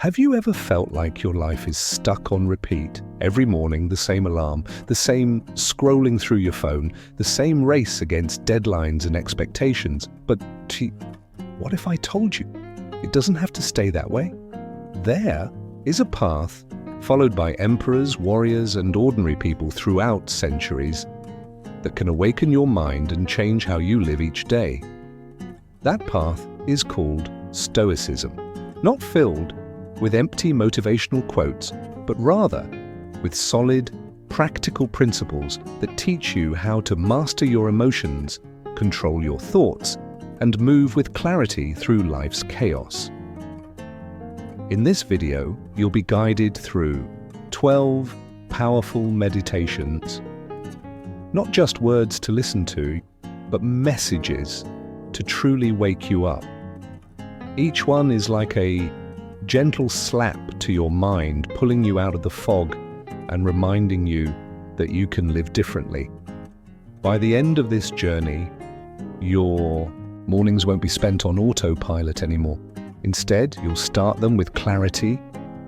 Have you ever felt like your life is stuck on repeat? Every morning, the same alarm, the same scrolling through your phone, the same race against deadlines and expectations. But what if I told you it doesn't have to stay that way? There is a path followed by emperors, warriors, and ordinary people throughout centuries that can awaken your mind and change how you live each day. That path is called Stoicism, not filled with empty motivational quotes, but rather with solid, practical principles that teach you how to master your emotions, control your thoughts, and move with clarity through life's chaos. In this video, you'll be guided through 12 powerful meditations, not just words to listen to, but messages to truly wake you up. Each one is like a gentle slap to your mind, pulling you out of the fog and reminding you that you can live differently. By the end of this journey, your mornings won't be spent on autopilot anymore. Instead, you'll start them with clarity,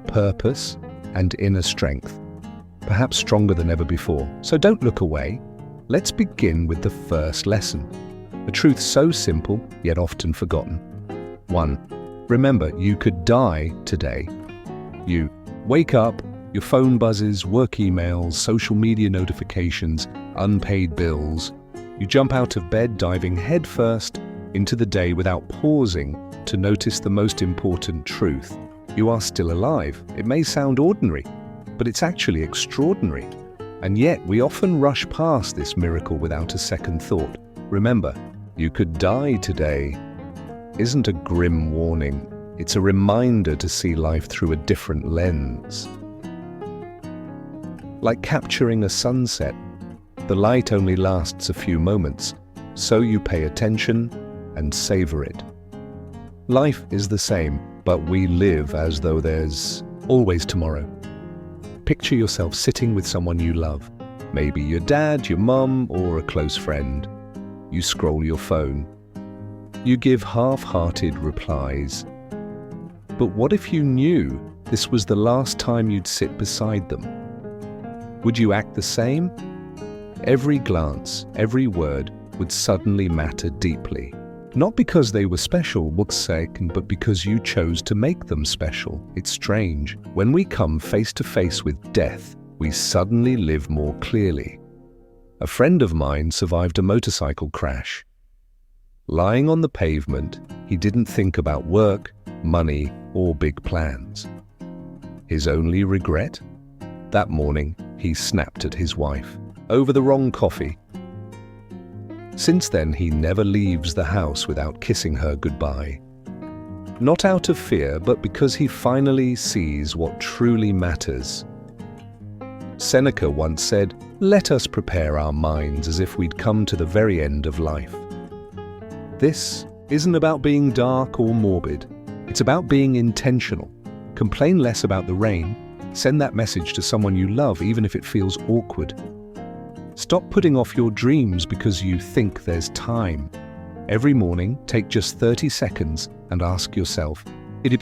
purpose, and inner strength, perhaps stronger than ever before. So don't look away. Let's begin with the first lesson, a truth so simple yet often forgotten. 1. Remember, you could die today. You wake up, your phone buzzes, work emails, social media notifications, unpaid bills. You jump out of bed, diving headfirst into the day without pausing to notice the most important truth. You are still alive. It may sound ordinary, but it's actually extraordinary. And yet, we often rush past this miracle without a second thought. Remember, you could die today isn't a grim warning. It's a reminder to see life through a different lens. Like capturing a sunset, the light only lasts a few moments, so you pay attention and savor it. Life is the same, but we live as though there's always tomorrow. Picture yourself sitting with someone you love, maybe your dad, your mum, or a close friend. You scroll your phone. You give half-hearted replies. But what if you knew this was the last time you'd sit beside them? Would you act the same? Every glance, every word would suddenly matter deeply. Not because they were special, but because you chose to make them special. It's strange. When we come face to face with death, we suddenly live more clearly. A friend of mine survived a motorcycle crash. Lying on the pavement, he didn't think about work, money, or big plans. His only regret? That morning, he snapped at his wife over the wrong coffee. Since then, he never leaves the house without kissing her goodbye. Not out of fear, but because he finally sees what truly matters. Seneca once said, "Let us prepare our minds as if we'd come to the very end of life." This isn't about being dark or morbid. It's about being intentional. Complain less about the rain. Send that message to someone you love, even if it feels awkward. Stop putting off your dreams because you think there's time. Every morning, take just 30 seconds and ask yourself, if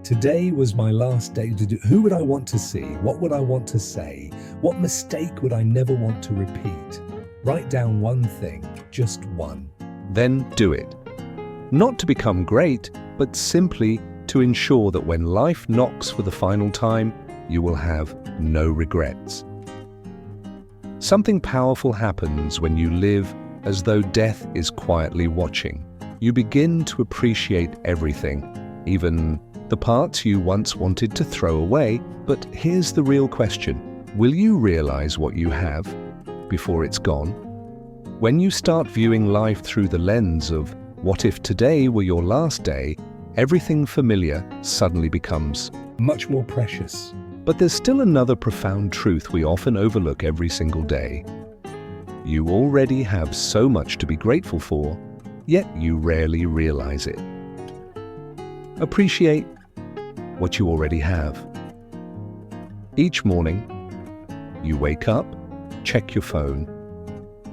today was my last day to do, who would I want to see? What would I want to say? What mistake would I never want to repeat? Write down one thing, just one. Then do it. Not to become great, but simply to ensure that when life knocks for the final time, you will have no regrets. Something powerful happens when you live as though death is quietly watching. You begin to appreciate everything, even the parts you once wanted to throw away. But here's the real question. Will you realize what you have before it's gone? When you start viewing life through the lens of what if today were your last day, everything familiar suddenly becomes much more precious. But there's still another profound truth we often overlook every single day. You already have so much to be grateful for, yet you rarely realize it. Appreciate what you already have. Each morning, you wake up, check your phone,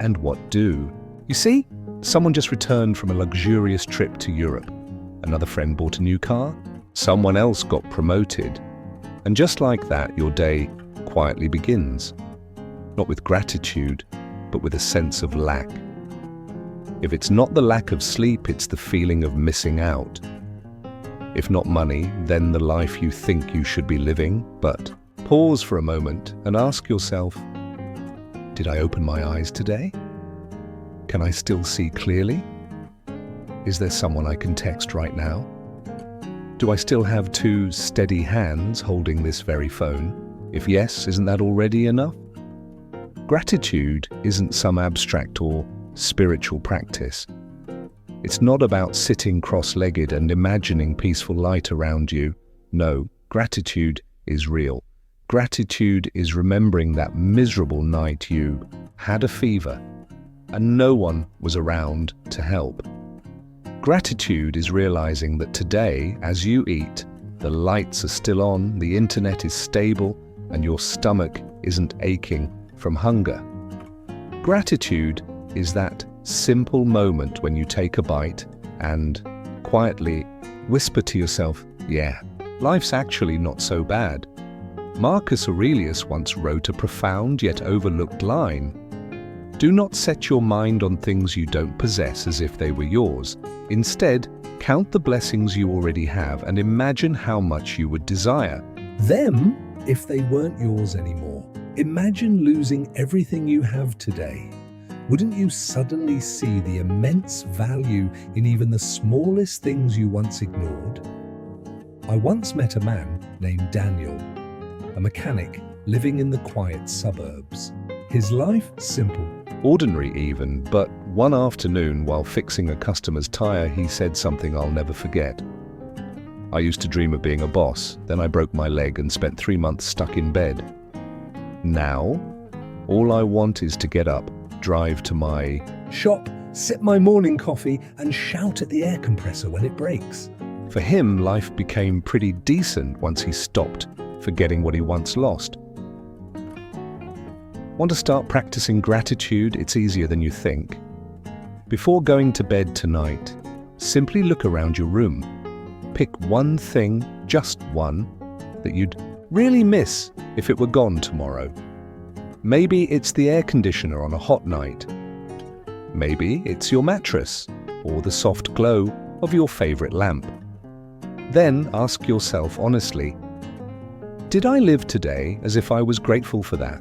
and what do? You see, someone just returned from a luxurious trip to Europe. Another friend bought a new car. Someone else got promoted. And just like that, your day quietly begins. Not with gratitude, but with a sense of lack. If it's not the lack of sleep, it's the feeling of missing out. If not money, then the life you think you should be living. But pause for a moment and ask yourself, did I open my eyes today? Can I still see clearly? Is there someone I can text right now? Do I still have two steady hands holding this very phone? If yes, isn't that already enough? Gratitude isn't some abstract or spiritual practice. It's not about sitting cross-legged and imagining peaceful light around you. No, gratitude is real. Gratitude is remembering that miserable night you had a fever and no one was around to help. Gratitude is realizing that today, as you eat, the lights are still on, the internet is stable, and your stomach isn't aching from hunger. Gratitude is that simple moment when you take a bite and quietly whisper to yourself, yeah, life's actually not so bad. Marcus Aurelius once wrote a profound yet overlooked line. Do not set your mind on things you don't possess as if they were yours. Instead, count the blessings you already have and imagine how much you would desire them if they weren't yours anymore. Imagine losing everything you have today. Wouldn't you suddenly see the immense value in even the smallest things you once ignored? I once met a man named Daniel, a mechanic living in the quiet suburbs. His life simple, ordinary even, but one afternoon while fixing a customer's tire, he said something I'll never forget. I used to dream of being a boss, then I broke my leg and spent 3 months stuck in bed. Now, all I want is to get up, drive to my shop, sip my morning coffee and shout at the air compressor when it breaks. For him, life became pretty decent once he stopped forgetting what he once lost. Want to start practicing gratitude? It's easier than you think. Before going to bed tonight, simply look around your room. Pick one thing, just one, that you'd really miss if it were gone tomorrow. Maybe it's the air conditioner on a hot night. Maybe it's your mattress or the soft glow of your favorite lamp. Then ask yourself honestly, did I live today as if I was grateful for that?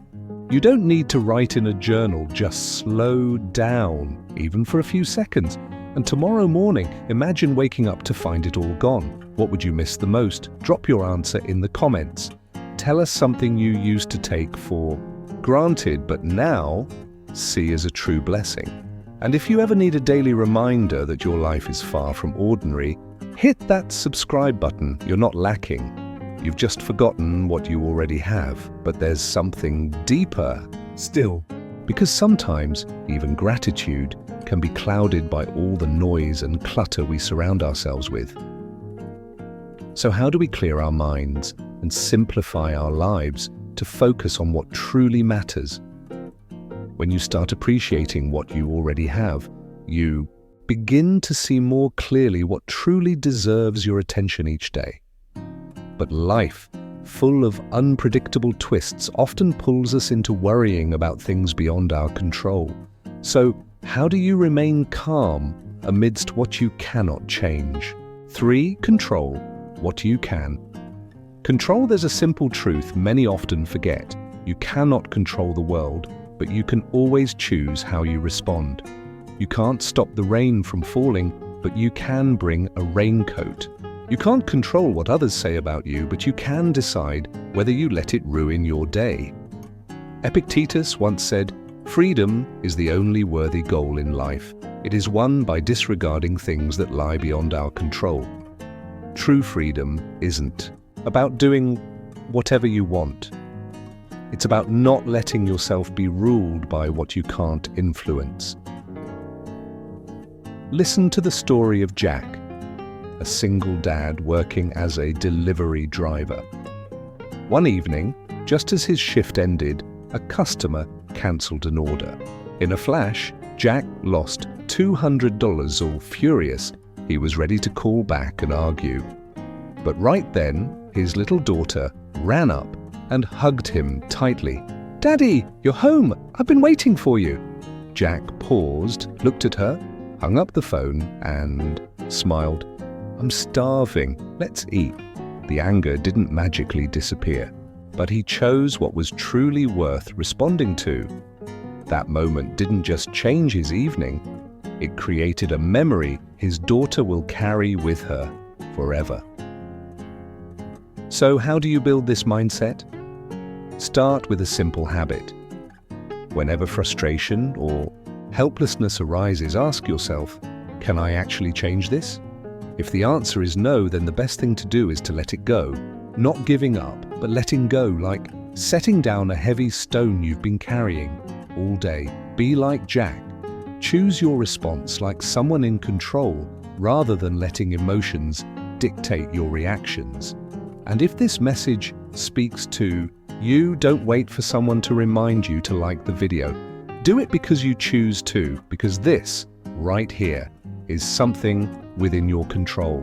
You don't need to write in a journal, just slow down, even for a few seconds. And tomorrow morning, imagine waking up to find it all gone. What would you miss the most? Drop your answer in the comments. Tell us something you used to take for granted, but now see as a true blessing. And if you ever need a daily reminder that your life is far from ordinary, hit that subscribe button. You're not lacking. You've just forgotten what you already have, but there's something deeper still. Because sometimes even gratitude can be clouded by all the noise and clutter we surround ourselves with. So how do we clear our minds and simplify our lives to focus on what truly matters? When you start appreciating what you already have, you begin to see more clearly what truly deserves your attention each day. But life, full of unpredictable twists, often pulls us into worrying about things beyond our control. So, how do you remain calm amidst what you cannot change? 3. Control what you can. Control, there's a simple truth many often forget. You cannot control the world, but you can always choose how you respond. You can't stop the rain from falling, but you can bring a raincoat. You can't control what others say about you, but you can decide whether you let it ruin your day. Epictetus once said, "Freedom is the only worthy goal in life. It is won by disregarding things that lie beyond our control." True freedom isn't about doing whatever you want. It's about not letting yourself be ruled by what you can't influence. Listen to the story of Jack, a single dad working as a delivery driver. One evening, just as his shift ended, a customer cancelled an order. In a flash, Jack lost $200. All furious, He was ready to call back and argue. But right then, his little daughter ran up and hugged him tightly. "Daddy, you're home! I've been waiting for you!" Jack paused, looked at her, hung up the phone and smiled. "I'm starving. Let's eat." The anger didn't magically disappear, but he chose what was truly worth responding to. That moment didn't just change his evening, it created a memory his daughter will carry with her forever. So how do you build this mindset? Start with a simple habit. Whenever frustration or helplessness arises, ask yourself, can I actually change this? If the answer is no, then the best thing to do is to let it go. Not giving up, but letting go, like setting down a heavy stone you've been carrying all day. Be like Jack. Choose your response like someone in control rather than letting emotions dictate your reactions. And if this message speaks to you, don't wait for someone to remind you to like the video. Do it because you choose to, because this, right here, is something within your control.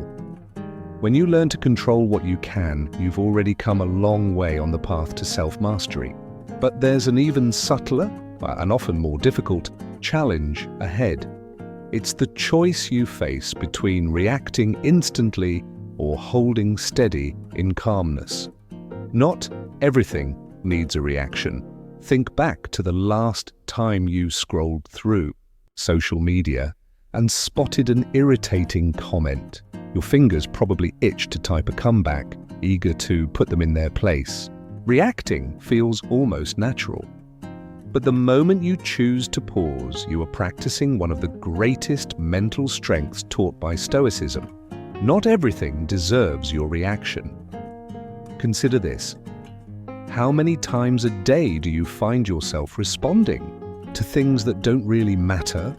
When you learn to control what you can, you've already come a long way on the path to self-mastery. But there's an even subtler, and often more difficult, challenge ahead. It's the choice you face between reacting instantly or holding steady in calmness. Not everything needs a reaction. Think back to the last time you scrolled through social media and spotted an irritating comment. Your fingers probably itched to type a comeback, eager to put them in their place. Reacting feels almost natural. But the moment you choose to pause, you are practicing one of the greatest mental strengths taught by Stoicism. Not everything deserves your reaction. Consider this. How many times a day do you find yourself responding to things that don't really matter?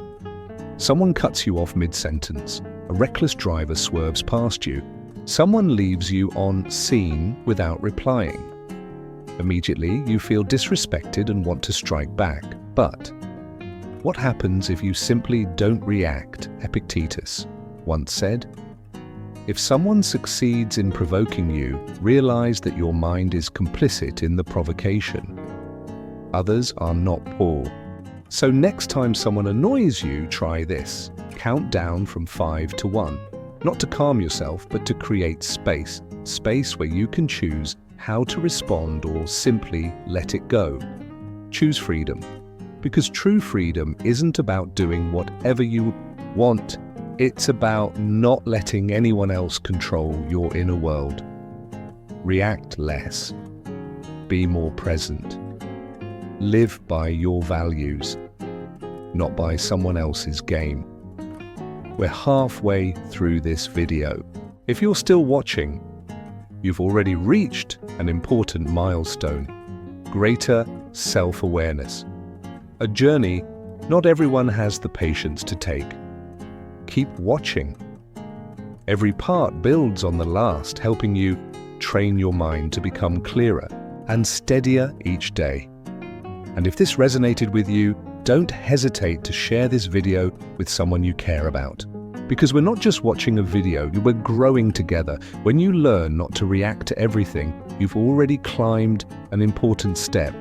Someone cuts you off mid-sentence. A reckless driver swerves past you. Someone leaves you on scene without replying. Immediately, you feel disrespected and want to strike back. But what happens if you simply don't react? Epictetus once said, "If someone succeeds in provoking you, realize that your mind is complicit in the provocation. Others are not Paul." So next time someone annoys you, try this. Count down from 5 to 1. Not to calm yourself, but to create space. Space where you can choose how to respond or simply let it go. Choose freedom. Because true freedom isn't about doing whatever you want. It's about not letting anyone else control your inner world. React less. Be more present. Live by your values, not by someone else's game. We're halfway through this video. If you're still watching, you've already reached an important milestone: greater self-awareness. A journey not everyone has the patience to take. Keep watching. Every part builds on the last, helping you train your mind to become clearer and steadier each day. And if this resonated with you, don't hesitate to share this video with someone you care about. Because we're not just watching a video, we're growing together. When you learn not to react to everything, you've already climbed an important step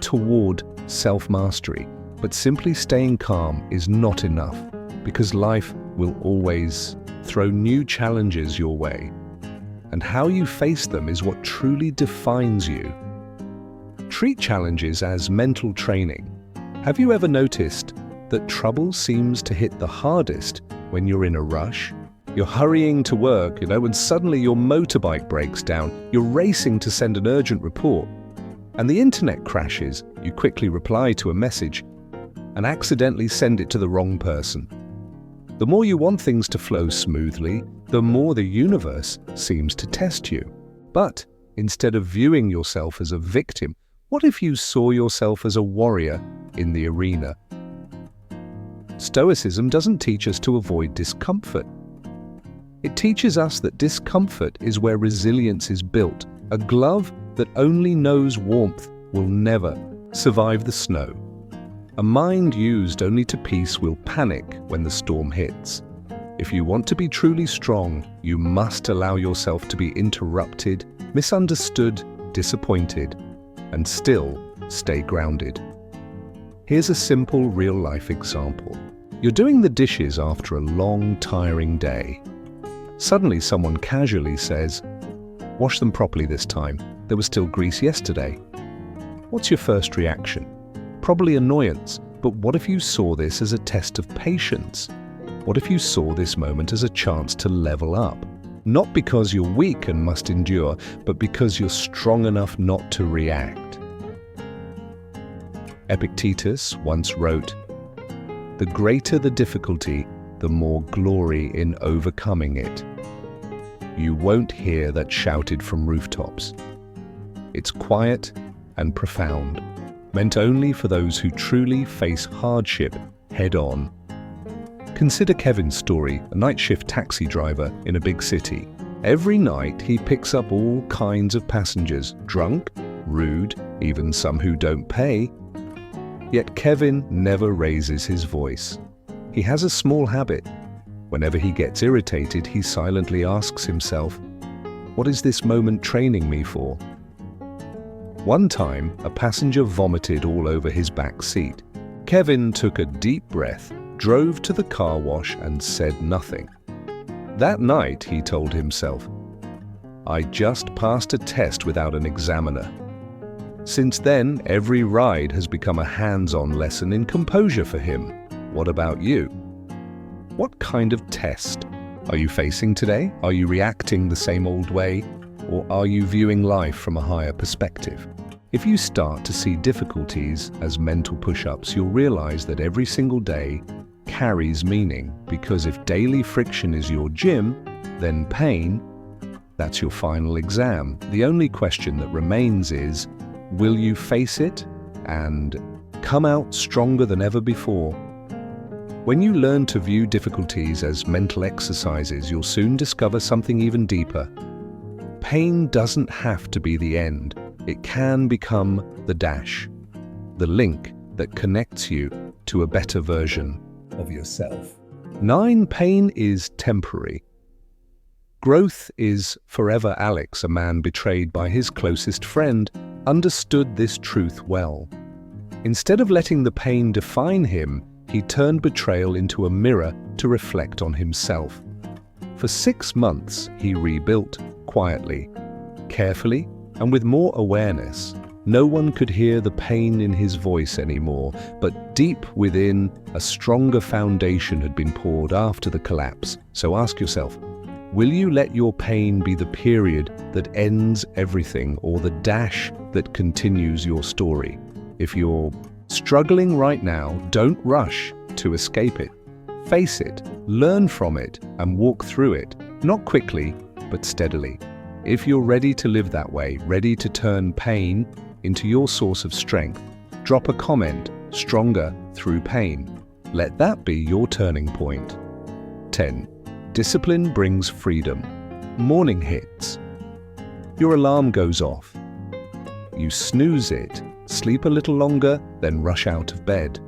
toward self-mastery. But simply staying calm is not enough, because life will always throw new challenges your way. And how you face them is what truly defines you. Treat challenges as mental training. Have you ever noticed that trouble seems to hit the hardest when you're in a rush? You're hurrying to work, and suddenly your motorbike breaks down. You're racing to send an urgent report, and the internet crashes. You quickly reply to a message and accidentally send it to the wrong person. The more you want things to flow smoothly, the more the universe seems to test you. But instead of viewing yourself as a victim, what if you saw yourself as a warrior in the arena? Stoicism doesn't teach us to avoid discomfort. It teaches us that discomfort is where resilience is built. A glove that only knows warmth will never survive the snow. A mind used only to peace will panic when the storm hits. If you want to be truly strong, you must allow yourself to be interrupted, misunderstood, disappointed, and still stay grounded. Here's a simple real-life example. You're doing the dishes after a long, tiring day. Suddenly someone casually says, "Wash them properly this time. There was still grease yesterday." What's your first reaction? Probably annoyance, but what if you saw this as a test of patience? What if you saw this moment as a chance to level up? Not because you're weak and must endure, but because you're strong enough not to react. Epictetus once wrote, "The greater the difficulty, the more glory in overcoming it." You won't hear that shouted from rooftops. It's quiet and profound, meant only for those who truly face hardship head-on. Consider Kevin's story, a night shift taxi driver in a big city. Every night he picks up all kinds of passengers, drunk, rude, even some who don't pay. Yet Kevin never raises his voice. He has a small habit. Whenever he gets irritated, he silently asks himself, "What is this moment training me for?" One time, a passenger vomited all over his back seat. Kevin took a deep breath, drove to the car wash and said nothing. That night, he told himself, "I just passed a test without an examiner." Since then, every ride has become a hands-on lesson in composure for him. What about you? What kind of test are you facing today? Are you reacting the same old way, or are you viewing life from a higher perspective? If you start to see difficulties as mental push-ups, you'll realize that every single day carries meaning, because if daily friction is your gym, then pain, that's your final exam. The only question that remains is, will you face it and come out stronger than ever before? When you learn to view difficulties as mental exercises, you'll soon discover something even deeper. Pain doesn't have to be the end. It can become the dash, the link that connects you to a better version of yourself. 9. Pain is temporary. Growth is forever. Alex, a man betrayed by his closest friend, understood this truth well. Instead of letting the pain define him, he turned betrayal into a mirror to reflect on himself. For 6 months, he rebuilt quietly, carefully, and with more awareness. No one could hear the pain in his voice anymore, but deep within, a stronger foundation had been poured after the collapse. So ask yourself, will you let your pain be the period that ends everything, or the dash that continues your story? If you're struggling right now, don't rush to escape it. Face it, learn from it, and walk through it, not quickly, but steadily. If you're ready to live that way, ready to turn pain into your source of strength, drop a comment, "Stronger through pain." Let that be your turning point. 10. Discipline brings freedom. Morning hits. Your alarm goes off. You snooze it, sleep a little longer, then rush out of bed.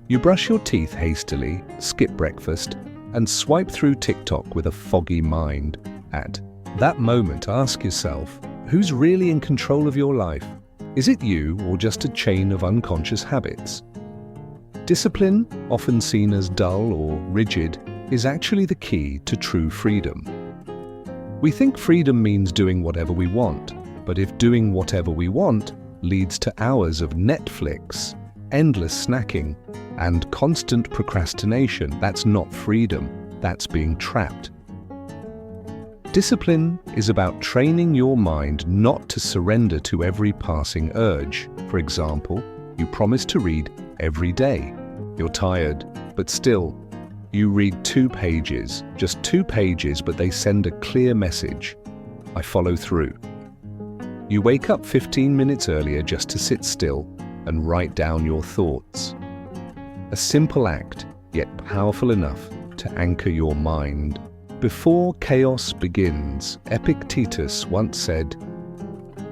You brush your teeth hastily, skip breakfast, and swipe through TikTok with a foggy mind. At that moment, ask yourself, who's really in control of your life? Is it you, or just a chain of unconscious habits? Discipline, often seen as dull or rigid, is actually the key to true freedom. We think freedom means doing whatever we want, but if doing whatever we want leads to hours of Netflix, endless snacking, and constant procrastination, that's not freedom, that's being trapped. Discipline is about training your mind not to surrender to every passing urge. For example, you promise to read every day. You're tired, but still, you read 2 pages, just 2 pages, but they send a clear message. I follow through. You wake up 15 minutes earlier just to sit still and write down your thoughts. A simple act, yet powerful enough to anchor your mind. Before chaos begins, Epictetus once said,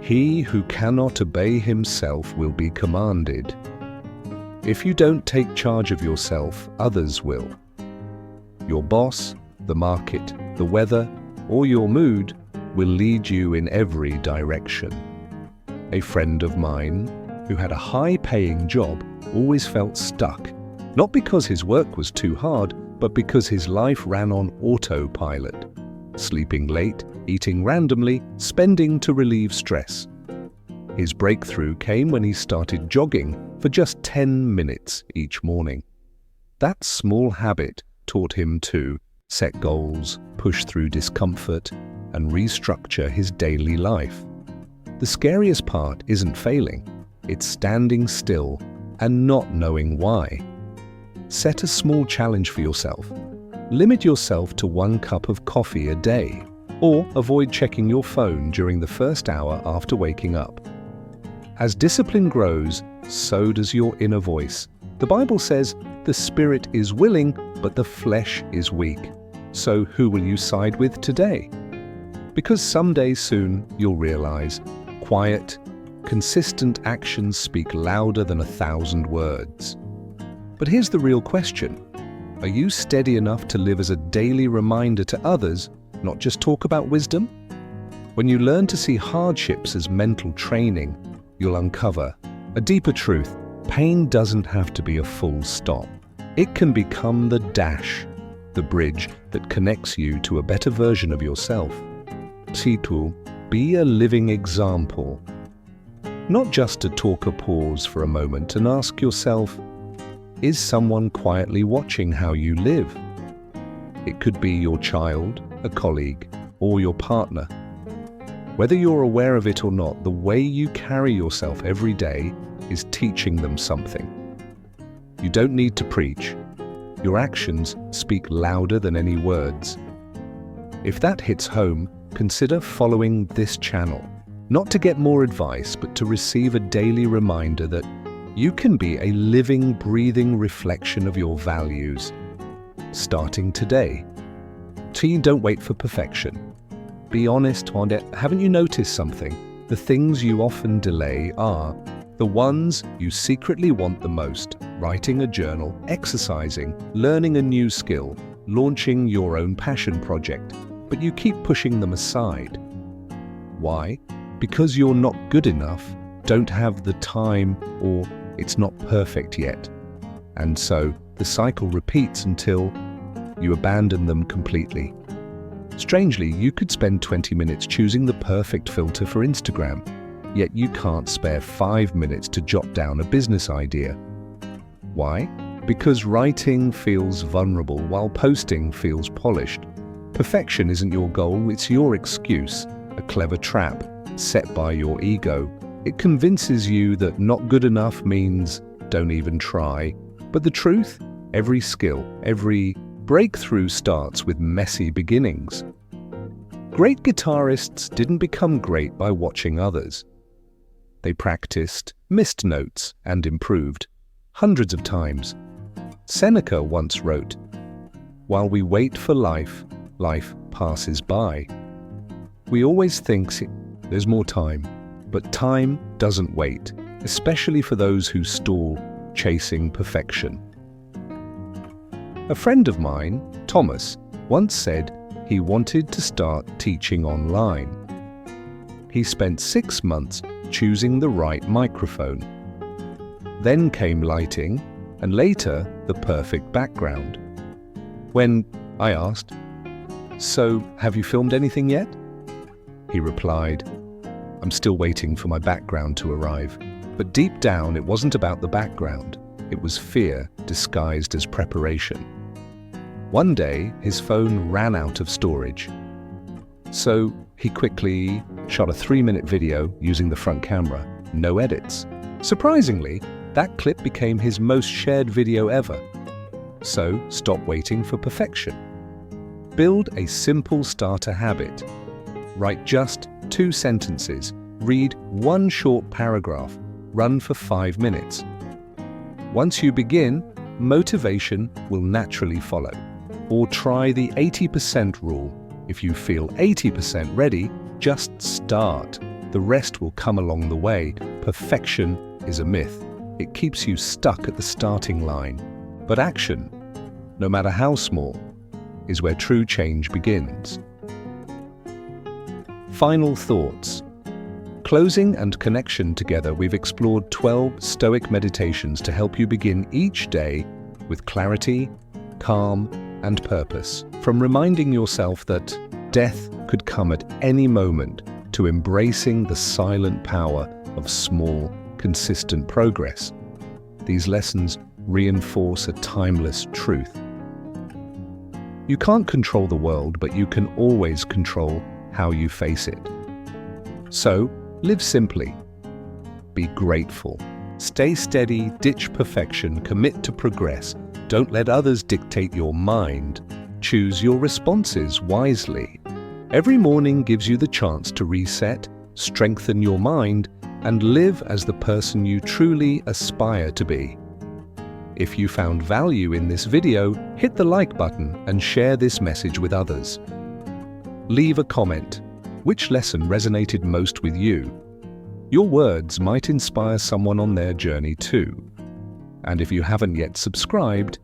"He who cannot obey himself will be commanded." If you don't take charge of yourself, others will. Your boss, the market, the weather, or your mood will lead you in every direction. A friend of mine, who had a high-paying job, always felt stuck, not because his work was too hard, but because his life ran on autopilot. Sleeping late, eating randomly, spending to relieve stress. His breakthrough came when he started jogging for just 10 minutes each morning. That small habit taught him to set goals, push through discomfort, and restructure his daily life. The scariest part isn't failing, it's standing still and not knowing why. Set a small challenge for yourself. Limit yourself to 1 cup of coffee a day, or avoid checking your phone during the first hour after waking up. As discipline grows, so does your inner voice. The Bible says, the spirit is willing, but the flesh is weak. So who will you side with today? Because someday soon you'll realize, quiet, consistent actions speak louder than 1,000 words. But here's the real question. Are you steady enough to live as a daily reminder to others, not just talk about wisdom? When you learn to see hardships as mental training, you'll uncover a deeper truth. Pain doesn't have to be a full stop. It can become the dash, the bridge that connects you to a better version of yourself. Titu, be a living example. Not just to talk a pause for a moment and ask yourself, is someone quietly watching how you live? It could be your child, a colleague, or your partner. Whether you're aware of it or not, the way you carry yourself every day is teaching them something. You don't need to preach. Your actions speak louder than any words. If that hits home, consider following this channel. Not to get more advice, but to receive a daily reminder that you can be a living, breathing reflection of your values. Starting today. Don't wait for perfection. Be honest on it. Haven't you noticed something? The things you often delay are the ones you secretly want the most. Writing a journal, exercising, learning a new skill, launching your own passion project. But you keep pushing them aside. Why? Because you're not good enough, don't have the time, or it's not perfect yet. And so the cycle repeats until you abandon them completely. Strangely, you could spend 20 minutes choosing the perfect filter for Instagram, yet you can't spare 5 minutes to jot down a business idea. Why? Because writing feels vulnerable while posting feels polished. Perfection isn't your goal, it's your excuse, a clever trap set by your ego. It convinces you that not good enough means don't even try. But the truth? Every skill, every breakthrough starts with messy beginnings. Great guitarists didn't become great by watching others. They practiced, missed notes, and improved hundreds of times. Seneca once wrote, "While we wait for life, life passes by." We always think there's more time, but time doesn't wait, especially for those who stall chasing perfection. A friend of mine, Thomas, once said he wanted to start teaching online. He spent 6 months choosing the right microphone. Then came lighting, and later the perfect background. When I asked, "So, have you filmed anything yet?" He replied, "I'm still waiting for my background to arrive." But deep down, it wasn't about the background. It was fear disguised as preparation. One day, his phone ran out of storage. So he quickly shot a 3-minute video using the front camera, no edits. Surprisingly, that clip became his most shared video ever. So stop waiting for perfection. Build a simple starter habit. Write just 2 sentences, read 1 short paragraph, run for 5 minutes. Once you begin, motivation will naturally follow. Or try the 80% rule. If you feel 80% ready, just start. The rest will come along the way. Perfection is a myth. It keeps you stuck at the starting line. But action, no matter how small, is where true change begins. Final thoughts. Closing and connection together, we've explored 12 Stoic meditations to help you begin each day with clarity, calm, and purpose. From reminding yourself that death could come at any moment to embracing the silent power of small, consistent progress. These lessons reinforce a timeless truth. You can't control the world, but you can always control how you face it. So, live simply. Be grateful. Stay steady, ditch perfection, commit to progress. Don't let others dictate your mind. Choose your responses wisely. Every morning gives you the chance to reset, strengthen your mind, and live as the person you truly aspire to be. If you found value in this video, hit the like button and share this message with others. Leave a comment. Which lesson resonated most with you? Your words might inspire someone on their journey too. And if you haven't yet subscribed,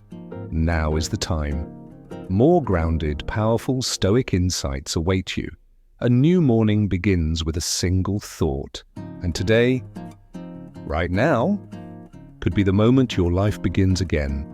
now is the time. More grounded, powerful Stoic insights await you. A new morning begins with a single thought. And today, right now, could be the moment your life begins again.